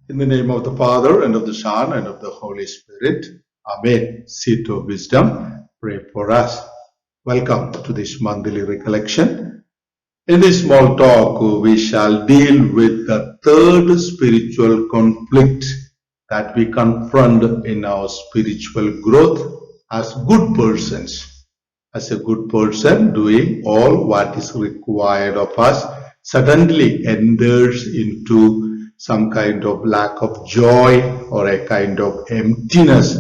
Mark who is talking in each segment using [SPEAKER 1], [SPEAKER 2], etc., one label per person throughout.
[SPEAKER 1] In the name of the Father, and of the Son, and of the Holy Spirit. Amen. Seat of wisdom, pray for us. Welcome to this monthly recollection. In this small talk, we shall deal with the third spiritual conflict that we confront in our spiritual growth as good persons. As a good person, doing all what is required of us suddenly enters into some kind of lack of joy or a kind of emptiness.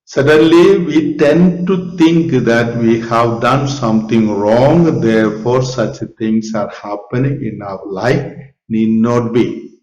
[SPEAKER 1] Suddenly we tend to think that we have done something wrong, therefore such things are happening in our life. Need not be.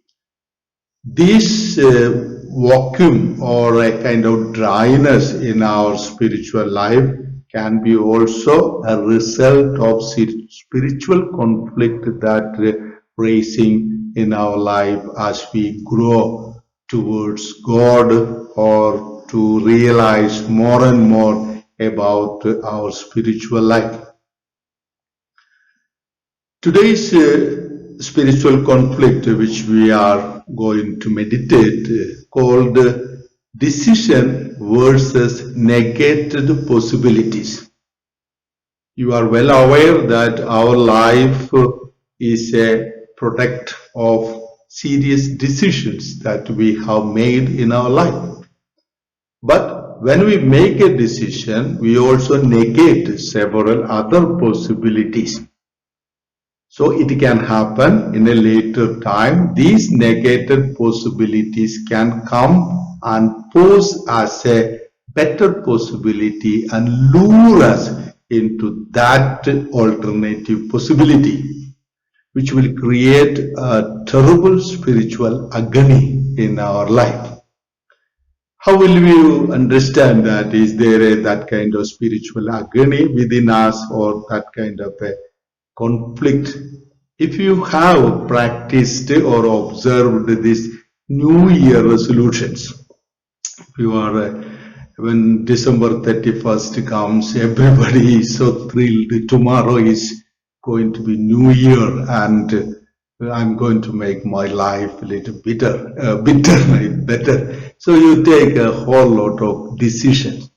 [SPEAKER 1] This vacuum or a kind of dryness in our spiritual life can be also a result of spiritual conflict that raising in our life as we grow towards God or to realize more and more about our spiritual life. Today's spiritual conflict which we are going to meditate called decision versus negated possibilities. You are well aware that our life is a product of serious decisions that we have made in our life. But when we make a decision, we also negate several other possibilities. So it can happen in a later time. These negated possibilities can come and pose as a better possibility and lure us into that alternative possibility, which will create a terrible spiritual agony in our life. How will you understand that? Is there that kind of spiritual agony within us or that kind of a conflict? If you have practiced or observed these New Year resolutions, you are when December 31st comes, everybody is so thrilled. Tomorrow is going to be New Year and I'm going to make my life a little better. So you take a whole lot of decisions.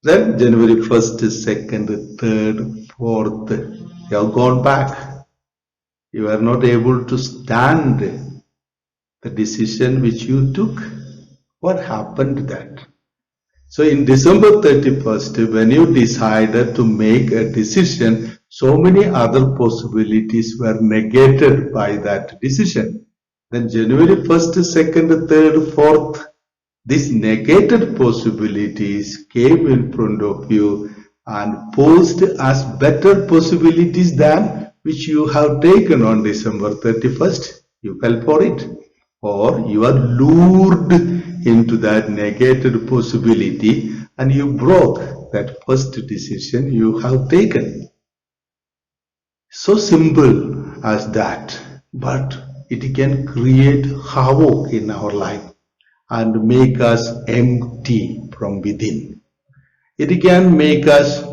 [SPEAKER 1] Then January 1st, 2nd, 3rd, 4th, you have gone back. You are not able to stand the decision which you took. What happened to that? So in December 31st, when you decided to make a decision, so many other possibilities were negated by that decision. Then January 1st, 2nd, 3rd, 4th, these negated possibilities came in front of you and posed as better possibilities than which you have taken on December 31st. You fell for it. Or you are lured into that negated possibility and you broke that first decision you have taken. So simple as that, but it can create havoc in our life and make us empty from within. It can make us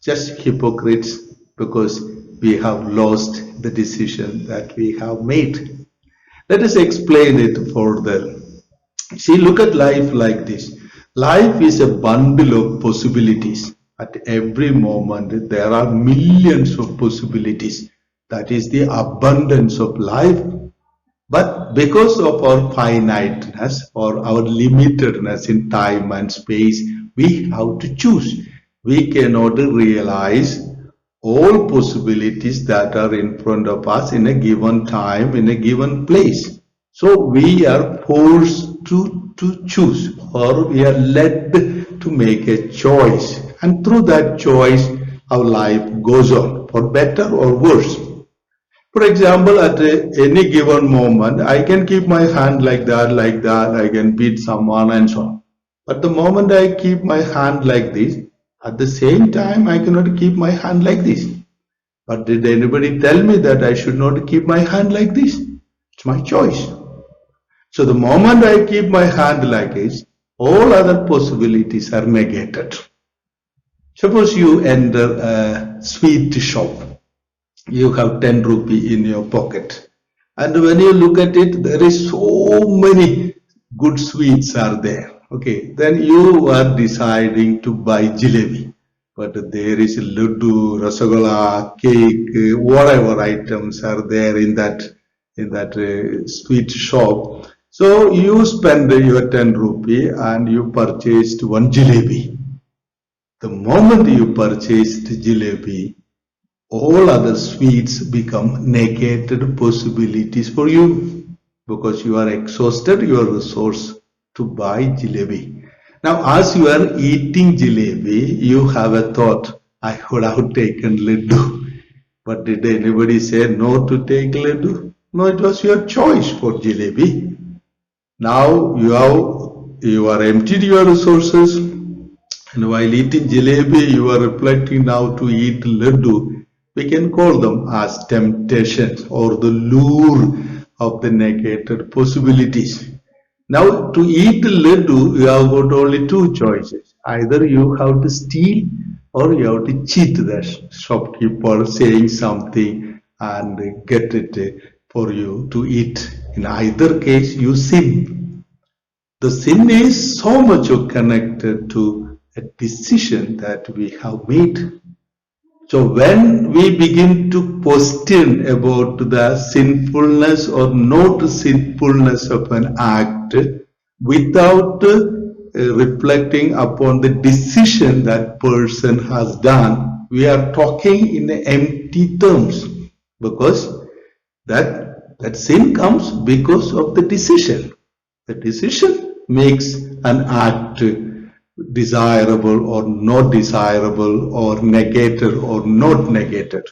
[SPEAKER 1] just hypocrites because we have lost the decision that we have made. Let us explain it further. See, look at life like this. Life is a bundle of possibilities. At every moment, there are millions of possibilities. That is the abundance of life. But because of our finiteness or our limitedness in time and space, we have to choose. We cannot realize all possibilities that are in front of us in a given time, in a given place. So we are forced to choose, or we are led to make a choice. And through that choice, our life goes on, for better or worse. For example, at any given moment, I can keep my hand like that, I can beat someone and so on. But the moment I keep my hand like this, at the same time, I cannot keep my hand like this. But did anybody tell me that I should not keep my hand like this? It's my choice. So the moment I keep my hand like this, all other possibilities are negated. Suppose you enter a sweet shop. You have 10 rupee in your pocket. And when you look at it, there is so so many good sweets are there. Okay, then you are deciding to buy jalebi, but there is laddu, rasagola, cake, whatever items are there in that sweet shop. So you spend your 10 rupee and you purchased one jalebi. The moment you purchased jalebi, all other sweets become negated possibilities for you because you are exhausted your resource to buy jalebi. Now, as you are eating jalebi, you have a thought, I could have taken laddu. But did anybody say no to take laddu? No, it was your choice for jalebi. Now you are emptied your resources, and while eating jalebi, you are reflecting now to eat laddu. We can call them as temptations or the lure of the negated possibilities. Now, to eat laddu, you have got only two choices. Either you have to steal or you have to cheat the shopkeeper saying something and get it for you to eat. In either case, you sin. The sin is so much connected to a decision that we have made. So when we begin to question about the sinfulness or not sinfulness of an act without reflecting upon the decision that person has done, we are talking in empty terms because that sin comes because of the decision. The decision makes an act desirable or not desirable or negated or not negated.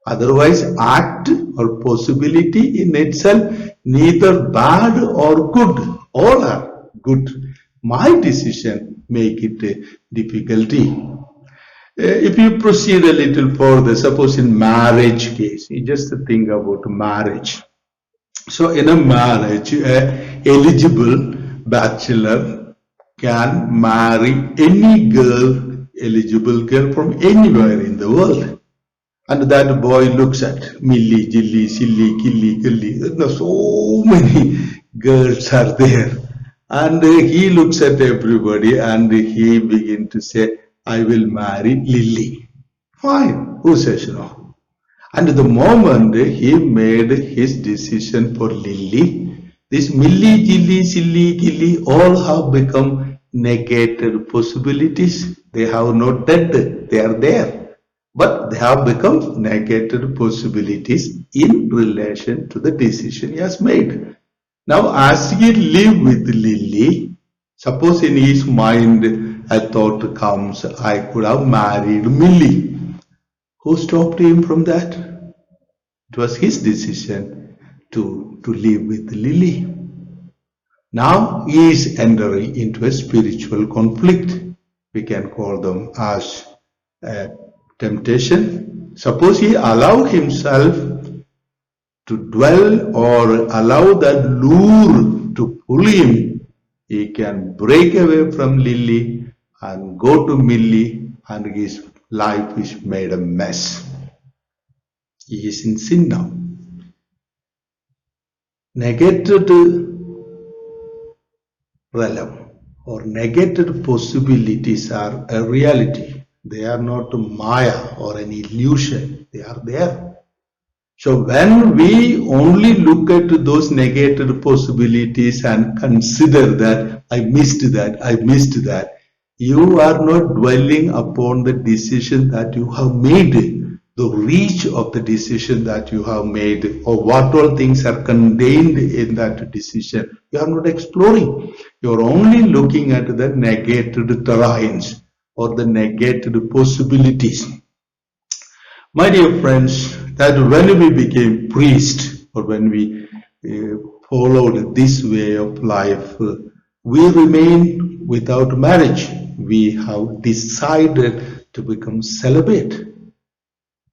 [SPEAKER 1] Otherwise, act or possibility in itself neither bad or good. All are good. My decision make it a difficulty. If you proceed a little further, suppose in marriage case, you just think about marriage. So in a marriage, a eligible bachelor can marry any girl, eligible girl from anywhere in the world. And that boy looks at Millie, Jilly, Silly, Killy, Killy. So many girls are there. And he looks at everybody and he begins to say, I will marry Lily. Fine. Who says no? And the moment he made his decision for Lily, this Millie, Jilly, Silly, Gilly all have become negated possibilities. They have not dead, they are there. But they have become negated possibilities in relation to the decision he has made. Now, as he live with Lily, suppose in his mind a thought comes, I could have married Millie. Who stopped him from that? It was his decision to live with Lily. Now he is entering into a spiritual conflict. We can call them as a temptation. Suppose he allow himself to dwell or allow that lure to pull him, he can break away from Lily and go to Millie and his life is made a mess. He is in sin now. Negated realm or negated possibilities are a reality. They are not Maya or an illusion. They are there. So when we only look at those negated possibilities and consider that I missed that, you are not dwelling upon the decision that you have made, the reach of the decision that you have made, or what all things are contained in that decision. You are not exploring. You are only looking at the negated terrains or the negated possibilities. My dear friends, that when we became priests or when we followed this way of life, we remain without marriage. We have decided to become celibate.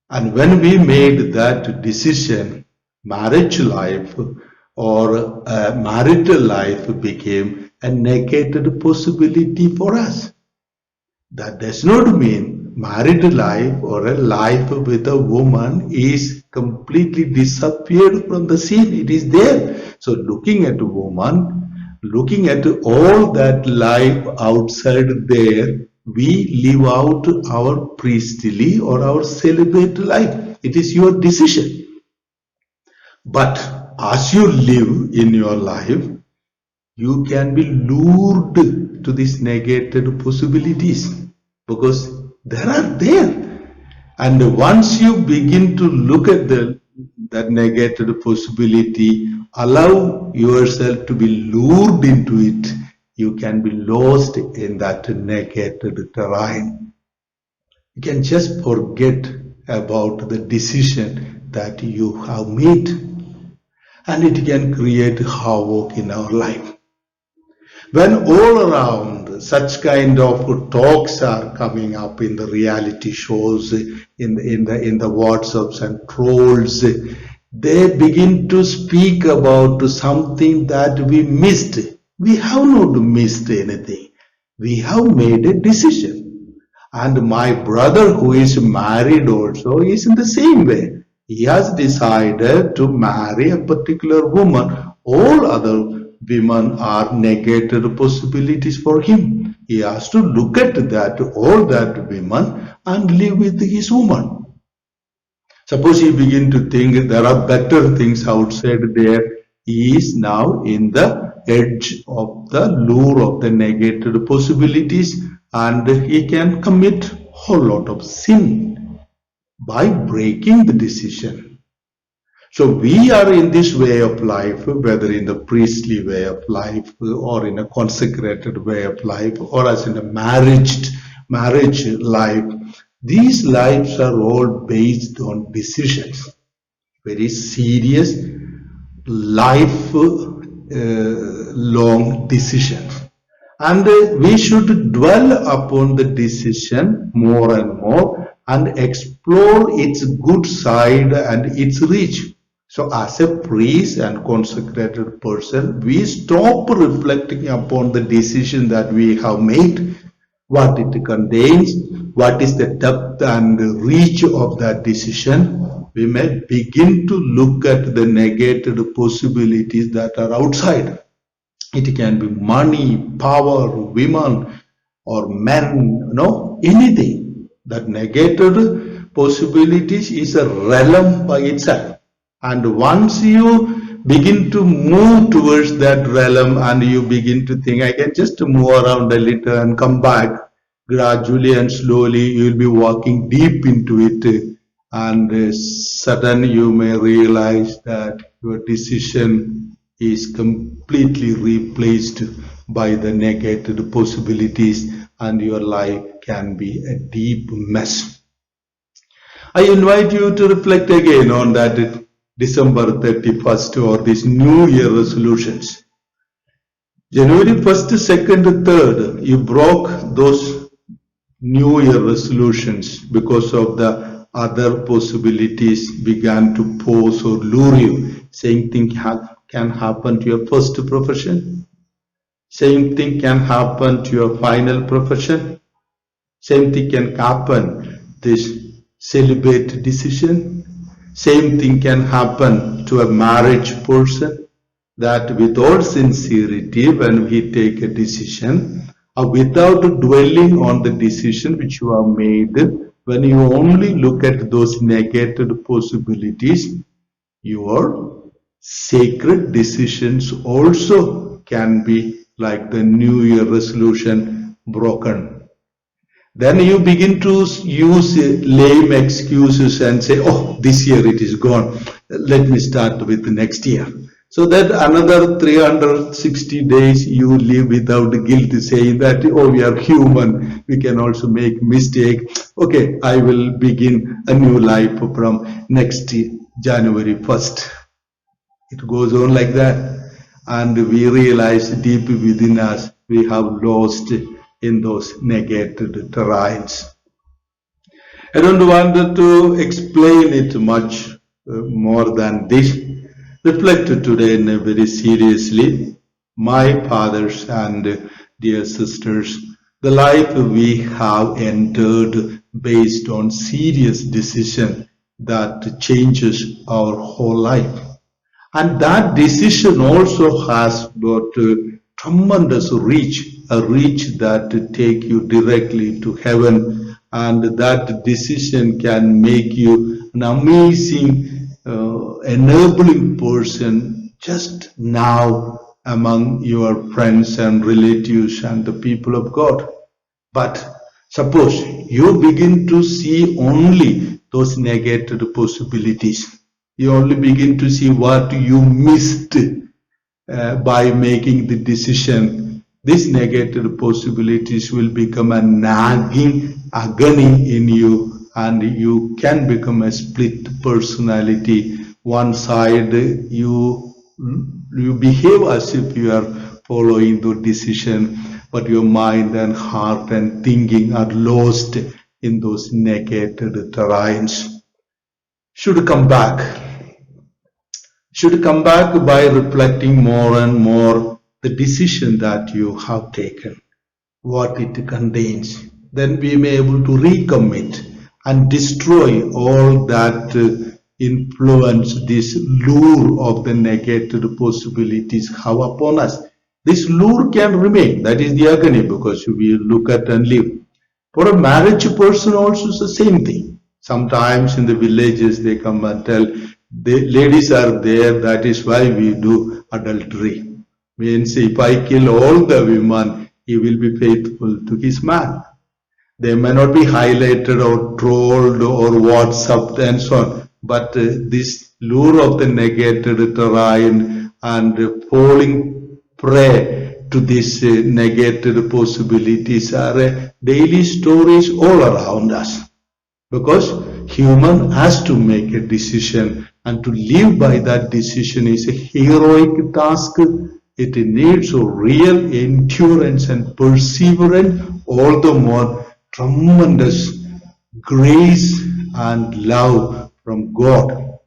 [SPEAKER 1] And when we made that decision, marriage life or marital life became a negated possibility for us. That does not mean married life or a life with a woman is completely disappeared from the scene. It is there. So looking at a woman, looking at all that life outside there, we live out our priestly or our celibate life. It is your decision. But as you live in your life, you can be lured to these negated possibilities because there are there. And once you begin to look at that negated possibility, allow yourself to be lured into it, you can be lost in that negated terrain. You can just forget about the decision that you have made, and it can create havoc in our life. When all around such kind of talks are coming up in the reality shows, in the WhatsApps and trolls, they begin to speak about something that we missed. We have not missed anything. We have made a decision. And my brother who is married also is in the same way. He has decided to marry a particular woman. All other women are negated possibilities for him. He has to look at all that women and live with his woman. Suppose he begin to think there are better things outside there. He is now in the edge of the lure of the negated possibilities, and he can commit a whole lot of sin by breaking the decision. So we are in this way of life, whether in the priestly way of life or in a consecrated way of life or as in a marriage life. These lives are all based on decisions, very serious life long decisions. And we should dwell upon the decision more and more and explore its good side and its reach. So as a priest and consecrated person, we stop reflecting upon the decision that we have made, what it contains, what is the depth and reach of that decision. We may begin to look at the negated possibilities that are outside. It can be money, power, women, or men, anything. That negated possibilities is a realm by itself. And once you begin to move towards that realm and you begin to think, I can just move around a little and come back, gradually and slowly you will be walking deep into it, and suddenly you may realize that your decision is completely replaced by the negated possibilities and your life can be a deep mess. I invite you to reflect again on that December 31st or these New Year resolutions. January 1st, 2nd, 3rd, you broke those New Year resolutions because of the other possibilities began to pose or lure you. Same thing can happen to your first profession. Same thing can happen to your final profession. Same thing can happen this celibate decision. Same thing can happen to a marriage person, that with all sincerity when we take a decision, without dwelling on the decision which you have made, when you only look at those negated possibilities, your sacred decisions also can be like the New Year resolution broken. Then you begin to use lame excuses and say, oh, this year it is gone. Let me start with the next year. So that another 360 days you live without guilt, saying that, oh, we are human. We can also make mistake. Okay, I will begin a new life from next January 1st. It goes on like that. And we realize deep within us, we have lost in those negated terrains. I don't want to explain it much more than this. Reflect today very seriously, my fathers and dear sisters, the life we have entered based on serious decision that changes our whole life. And that decision also has got tremendous reach, a reach that take you directly to heaven, and that decision can make you an amazing, enabling person just now among your friends and relatives and the people of God. But suppose you begin to see only those negative possibilities, you only begin to see what you missed by making the decision. These negative possibilities will become a nagging agony in you, and you can become a split personality. One side you behave as if you are following the decision, but your mind and heart and thinking are lost in those negative terrains. Should come back by reflecting more and more the decision that you have taken, what it contains. Then we may able to recommit and destroy all that influence, this lure of the negative possibilities have upon us. This lure can remain, that is the agony, because we look at and live. For a marriage person also it's the same thing. Sometimes in the villages they come and tell, the ladies are there, that is why we do adultery. Means if I kill all the women, he will be faithful to his man. They may not be highlighted or trolled or WhatsApped and so on, but this lure of the negative terrain and falling prey to these negative possibilities are daily stories all around us. Because human has to make a decision, and to live by that decision is a heroic task. It needs a real endurance and perseverance, all the more tremendous grace and love from God.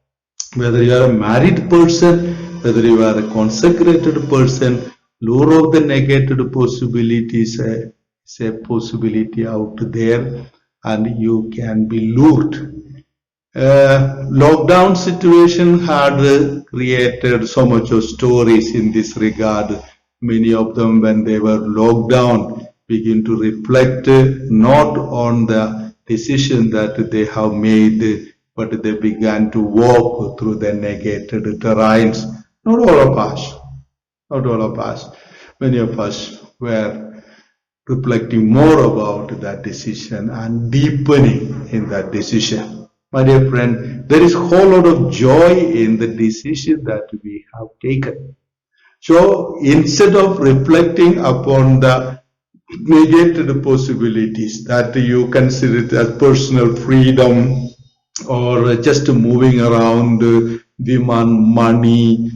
[SPEAKER 1] Whether you are a married person, whether you are a consecrated person, lure of the negative possibilities is a possibility out there, and you can be lured. Lockdown situation had created so much of stories in this regard. Many of them, when they were locked down, begin to reflect not on the decision that they have made, but they began to walk through the negative terrains. Not all of us, not all of us. Many of us were reflecting more about that decision and deepening in that decision. My dear friend, there is a whole lot of joy in the decision that we have taken. So instead of reflecting upon the negative possibilities that you consider it as personal freedom or just moving around, demand money,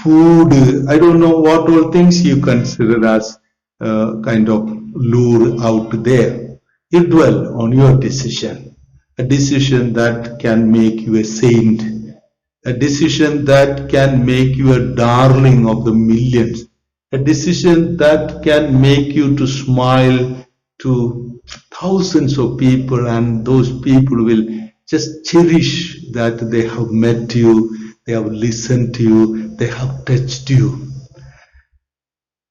[SPEAKER 1] food, I don't know what all things you consider as kind of lure out there. You dwell on your decision, a decision that can make you a saint, a decision that can make you a darling of the millions, a decision that can make you to smile to thousands of people, and those people will just cherish that they have met you, they have listened to you, they have touched you.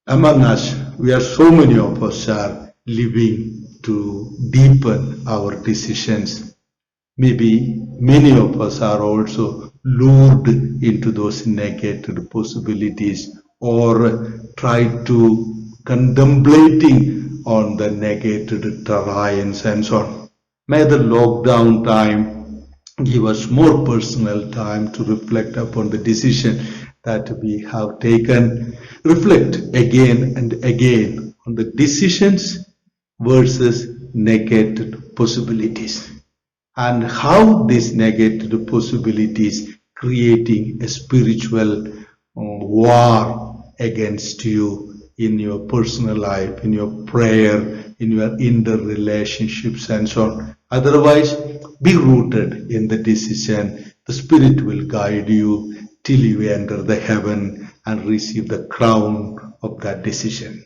[SPEAKER 1] Among us, we are so many of us are living to deepen our decisions. Maybe many of us are also lured into those negative possibilities or try to contemplating on the negative terrains and so on. May the lockdown time give us more personal time to reflect upon the decision that we have taken. Reflect again and again on the decisions versus negative possibilities, and how these negative possibilities creating a spiritual war against you in your personal life, in your prayer, in your interrelationships and so on. Otherwise, be rooted in the decision. The Spirit will guide you till you enter the heaven and receive the crown of that decision.